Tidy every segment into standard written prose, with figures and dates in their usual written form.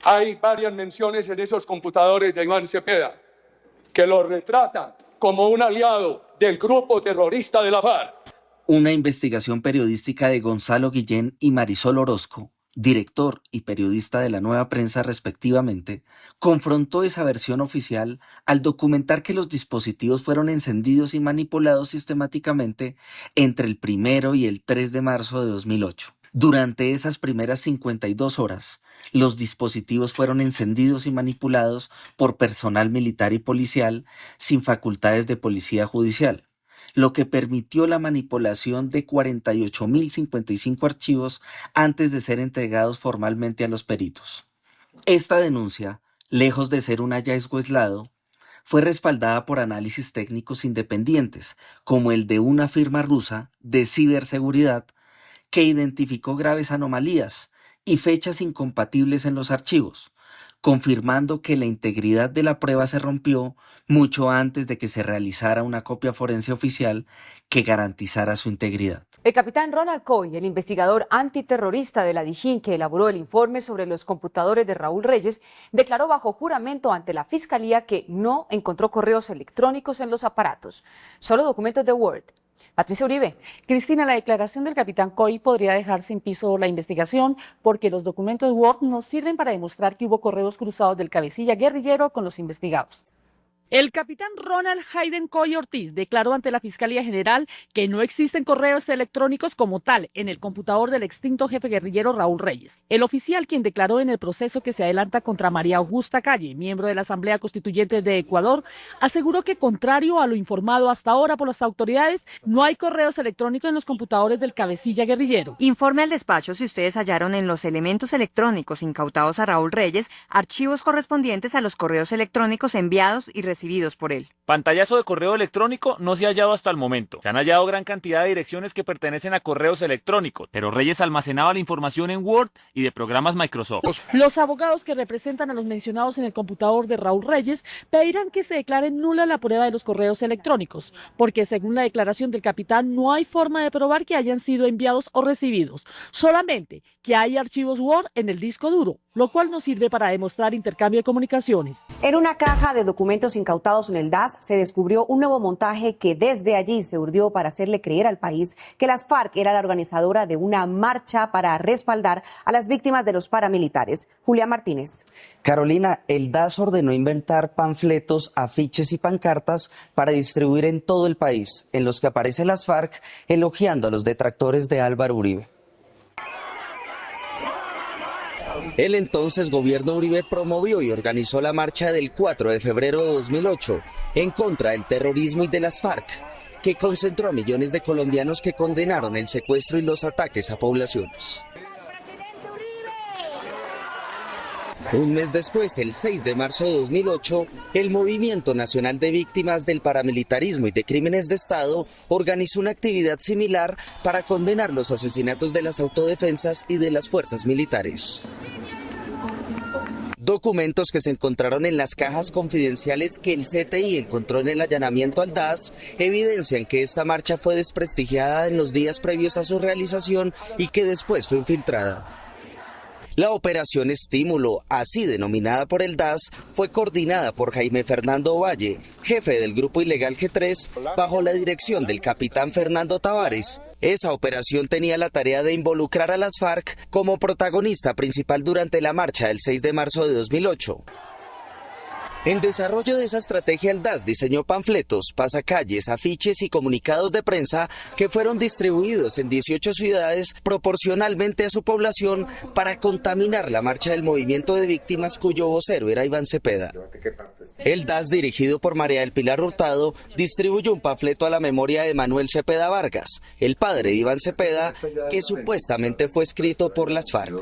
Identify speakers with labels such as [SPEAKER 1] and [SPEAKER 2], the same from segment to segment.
[SPEAKER 1] Hay varias menciones en esos computadores de Iván Cepeda que lo retratan como un aliado del grupo terrorista de la FARC.
[SPEAKER 2] Una investigación periodística de Gonzalo Guillén y Marisol Orozco, director y periodista de La Nueva Prensa respectivamente, confrontó esa versión oficial al documentar que los dispositivos fueron encendidos y manipulados sistemáticamente entre el 1 y el 3 de marzo de 2008. Durante esas primeras 52 horas, los dispositivos fueron encendidos y manipulados por personal militar y policial sin facultades de policía judicial, lo que permitió la manipulación de 48.055 archivos antes de ser entregados formalmente a los peritos. Esta denuncia, lejos de ser un hallazgo aislado, fue respaldada por análisis técnicos independientes, como el de una firma rusa de ciberseguridad que identificó graves anomalías y fechas incompatibles en los archivos, confirmando que la integridad de la prueba se rompió mucho antes de que se realizara una copia forense oficial que garantizara su integridad.
[SPEAKER 3] El capitán Ronald Coy, el investigador antiterrorista de la DIJÍN que elaboró el informe sobre los computadores de Raúl Reyes, declaró bajo juramento ante la Fiscalía que no encontró correos electrónicos en los aparatos, solo documentos de Word. Patricia Uribe.
[SPEAKER 4] Cristina, la declaración del capitán Coy podría dejar sin piso la investigación porque los documentos Word no sirven para demostrar que hubo correos cruzados del cabecilla guerrillero con los investigados. El capitán Ronald Hayden Coy Ortiz declaró ante la Fiscalía General que no existen correos electrónicos como tal en el computador del extinto jefe guerrillero Raúl Reyes. El oficial, quien declaró en el proceso que se adelanta contra María Augusta Calle, miembro de la Asamblea Constituyente de Ecuador, aseguró que, contrario a lo informado hasta ahora por las autoridades, no hay correos electrónicos en los computadores del cabecilla guerrillero.
[SPEAKER 5] Informe al despacho si ustedes hallaron en los elementos electrónicos incautados a Raúl Reyes archivos correspondientes a los correos electrónicos enviados y recibidos por él.
[SPEAKER 6] Pantallazo de correo electrónico no se ha hallado hasta el momento. Se han hallado gran cantidad de direcciones que pertenecen a correos electrónicos, pero Reyes almacenaba la información en Word y de programas Microsoft.
[SPEAKER 4] Los abogados que representan a los mencionados en el computador de Raúl Reyes pedirán que se declare nula la prueba de los correos electrónicos, porque según la declaración del capitán no hay forma de probar que hayan sido enviados o recibidos, solamente que hay archivos Word en el disco duro, lo cual no sirve para demostrar intercambio de comunicaciones.
[SPEAKER 7] En una caja de documentos incautados en el DAS se descubrió un nuevo montaje que desde allí se urdió para hacerle creer al país que las FARC era la organizadora de una marcha para respaldar a las víctimas de los paramilitares. Julia Martínez.
[SPEAKER 2] Carolina, el DAS ordenó inventar panfletos, afiches y pancartas para distribuir en todo el país, en los que aparecen las FARC elogiando a los detractores de Álvaro Uribe. El entonces gobierno Uribe promovió y organizó la marcha del 4 de febrero de 2008 en contra del terrorismo y de las FARC, que concentró a millones de colombianos que condenaron el secuestro y los ataques a poblaciones. Un mes después, el 6 de marzo de 2008, el Movimiento Nacional de Víctimas del Paramilitarismo y de Crímenes de Estado organizó una actividad similar para condenar los asesinatos de las autodefensas y de las fuerzas militares. Documentos que se encontraron en las cajas confidenciales que el CTI encontró en el allanamiento al DAS evidencian que esta marcha fue desprestigiada en los días previos a su realización y que después fue infiltrada. La operación Estímulo, así denominada por el DAS, fue coordinada por Jaime Fernando Valle, jefe del grupo ilegal G3, bajo la dirección del capitán Fernando Tavares. Esa operación tenía la tarea de involucrar a las FARC como protagonista principal durante la marcha del 6 de marzo de 2008. En desarrollo de esa estrategia, el DAS diseñó panfletos, pasacalles, afiches y comunicados de prensa que fueron distribuidos en 18 ciudades proporcionalmente a su población para contaminar la marcha del movimiento de víctimas cuyo vocero era Iván Cepeda. El DAS, dirigido por María del Pilar Hurtado, distribuyó un panfleto a la memoria de Manuel Cepeda Vargas, el padre de Iván Cepeda, que supuestamente fue escrito por las FARC.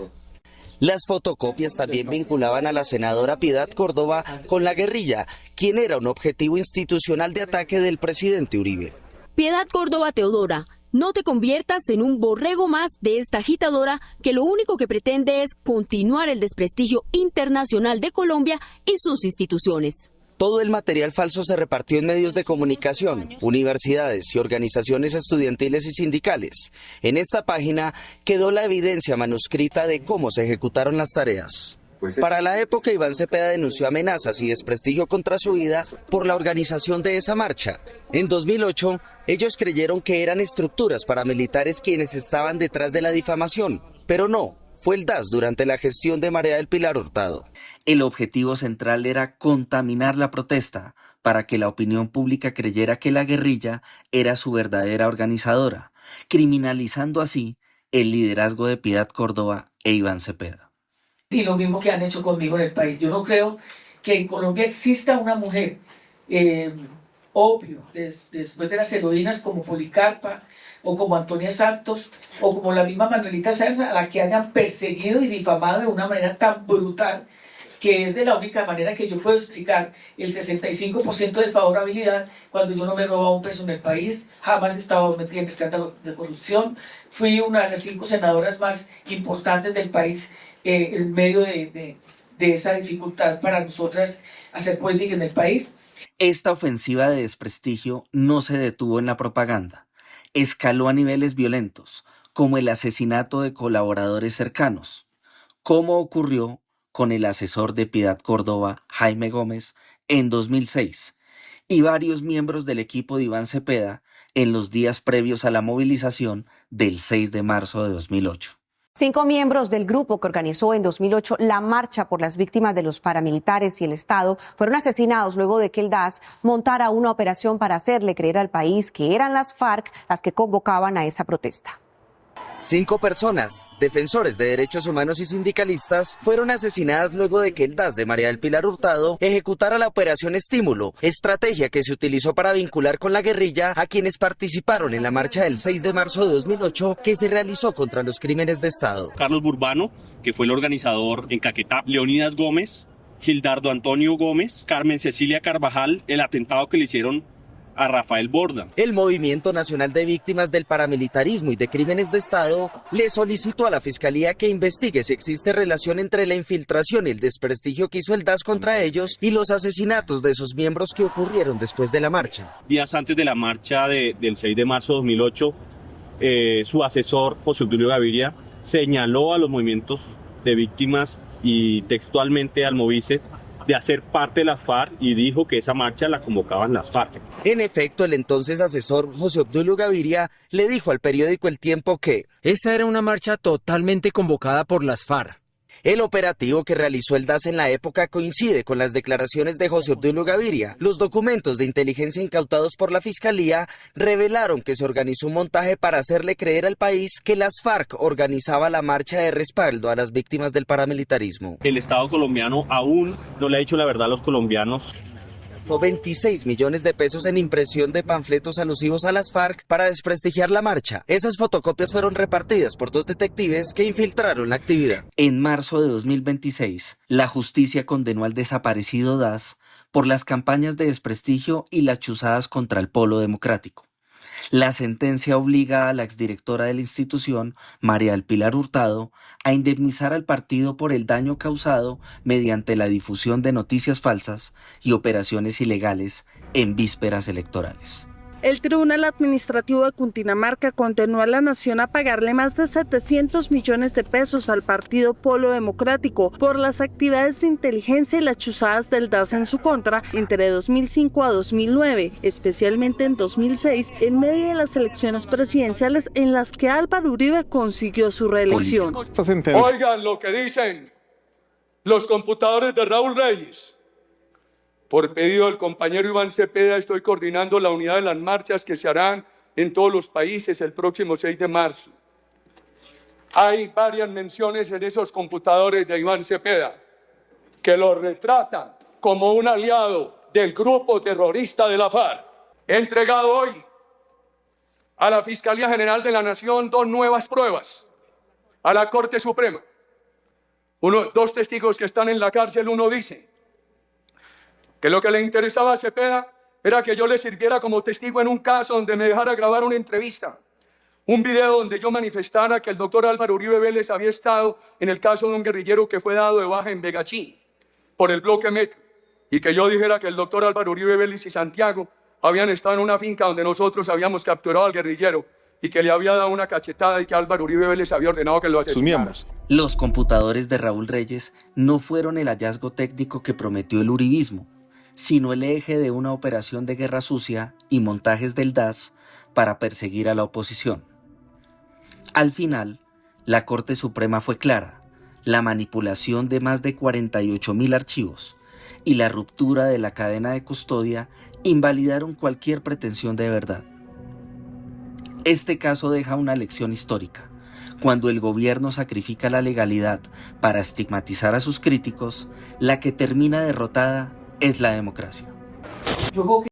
[SPEAKER 2] Las fotocopias también vinculaban a la senadora Piedad Córdoba con la guerrilla, quien era un objetivo institucional de ataque del presidente Uribe.
[SPEAKER 8] Piedad Córdoba Teodora, no te conviertas en un borrego más de esta agitadora que lo único que pretende es continuar el desprestigio internacional de Colombia y sus instituciones.
[SPEAKER 2] Todo el material falso se repartió en medios de comunicación, universidades y organizaciones estudiantiles y sindicales. En esta página quedó la evidencia manuscrita de cómo se ejecutaron las tareas. Para la época, Iván Cepeda denunció amenazas y desprestigio contra su vida por la organización de esa marcha. En 2008, ellos creyeron que eran estructuras paramilitares quienes estaban detrás de la difamación, pero no, fue el DAS durante la gestión de María del Pilar Hurtado. El objetivo central era contaminar la protesta para que la opinión pública creyera que la guerrilla era su verdadera organizadora, criminalizando así el liderazgo de Piedad Córdoba e Iván Cepeda.
[SPEAKER 9] Y lo mismo que han hecho conmigo en el país. Yo no creo que en Colombia exista una mujer, obvio, después de las heroínas como Policarpa, o como Antonia Santos, o como la misma Manuelita Sáenz, a la que hayan perseguido y difamado de una manera tan brutal, que es de la única manera que yo puedo explicar el 65% de favorabilidad cuando yo no me he robado un peso en el país, jamás he estado metida en escándalo de corrupción, fui una de las 5 senadoras más importantes del país en medio de esa dificultad para nosotras hacer política en el país.
[SPEAKER 2] Esta ofensiva de desprestigio no se detuvo en la propaganda, escaló a niveles violentos, como el asesinato de colaboradores cercanos, como ocurrió con el asesor de Piedad Córdoba, Jaime Gómez, en 2006, y varios miembros del equipo de Iván Cepeda en los días previos a la movilización del 6 de marzo de 2008.
[SPEAKER 7] 5 miembros del grupo que organizó en 2008 la marcha por las víctimas de los paramilitares y el Estado fueron asesinados luego de que el DAS montara una operación para hacerle creer al país que eran las FARC las que convocaban a esa protesta.
[SPEAKER 2] 5 personas, defensores de derechos humanos y sindicalistas, fueron asesinadas luego de que el DAS de María del Pilar Hurtado ejecutara la Operación Estímulo, estrategia que se utilizó para vincular con la guerrilla a quienes participaron en la marcha del 6 de marzo de 2008 que se realizó contra los crímenes de Estado.
[SPEAKER 10] Carlos Burbano, que fue el organizador en Caquetá, Leonidas Gómez, Gildardo Antonio Gómez, Carmen Cecilia Carvajal, el atentado que le hicieron a Rafael Borda.
[SPEAKER 2] El Movimiento Nacional de Víctimas del Paramilitarismo y de Crímenes de Estado le solicitó a la Fiscalía que investigue si existe relación entre la infiltración y el desprestigio que hizo el DAS contra ellos y los asesinatos de sus miembros que ocurrieron después de la marcha.
[SPEAKER 10] Días antes de la marcha del 6 de marzo de 2008, su asesor, José Obdulio Gaviria, señaló a los movimientos de víctimas y textualmente al Movice de hacer parte de las FARC y dijo que esa marcha la convocaban las FARC.
[SPEAKER 2] En efecto, el entonces asesor José Obdulio Gaviria le dijo al periódico El Tiempo que
[SPEAKER 11] esa era una marcha totalmente convocada por las FARC.
[SPEAKER 2] El operativo que realizó el DAS en la época coincide con las declaraciones de José Obdulio Gaviria. Los documentos de inteligencia incautados por la Fiscalía revelaron que se organizó un montaje para hacerle creer al país que las FARC organizaba la marcha de respaldo a las víctimas del paramilitarismo.
[SPEAKER 10] El Estado colombiano aún no le ha dicho la verdad a los colombianos.
[SPEAKER 2] 26 millones de pesos en impresión de panfletos alusivos a las FARC para desprestigiar la marcha. Esas fotocopias fueron repartidas por 2 detectives que infiltraron la actividad. En marzo de 2026, la justicia condenó al desaparecido DAS por las campañas de desprestigio y las chuzadas contra el Polo Democrático. La sentencia obliga a la exdirectora de la institución, María del Pilar Hurtado, a indemnizar al partido por el daño causado mediante la difusión de noticias falsas y operaciones ilegales en vísperas electorales.
[SPEAKER 12] El Tribunal Administrativo de Cundinamarca condenó a la Nación a pagarle más de 700 millones de pesos al partido Polo Democrático por las actividades de inteligencia y las chuzadas del DAS en su contra entre 2005 a 2009, especialmente en 2006, en medio de las elecciones presidenciales en las que Álvaro Uribe consiguió su reelección.
[SPEAKER 1] Oigan lo que dicen los computadores de Raúl Reyes. Por pedido del compañero Iván Cepeda, estoy coordinando la unidad de las marchas que se harán en todos los países el próximo 6 de marzo. Hay varias menciones en esos computadores de Iván Cepeda que lo retratan como un aliado del grupo terrorista de la FARC. He entregado hoy a la Fiscalía General de la Nación 2 nuevas pruebas, a la Corte Suprema. 2 testigos que están en la cárcel, uno dice que lo que le interesaba a Cepeda era que yo le sirviera como testigo en un caso donde me dejara grabar una entrevista, un video donde yo manifestara que el doctor Álvaro Uribe Vélez había estado en el caso de un guerrillero que fue dado de baja en Vegachí por el bloque Metro, y que yo dijera que el doctor Álvaro Uribe Vélez y Santiago habían estado en una finca donde nosotros habíamos capturado al guerrillero y que le había dado una cachetada y que Álvaro Uribe les había ordenado que lo asesinaran.
[SPEAKER 2] Los computadores de Raúl Reyes no fueron el hallazgo técnico que prometió el uribismo, sino el eje de una operación de guerra sucia y montajes del DAS para perseguir a la oposición. Al final, la Corte Suprema fue clara: la manipulación de más de 48.000 archivos y la ruptura de la cadena de custodia invalidaron cualquier pretensión de verdad. Este caso deja una lección histórica. Cuando el gobierno sacrifica la legalidad para estigmatizar a sus críticos, la que termina derrotada es la democracia.
[SPEAKER 9] Yo creo que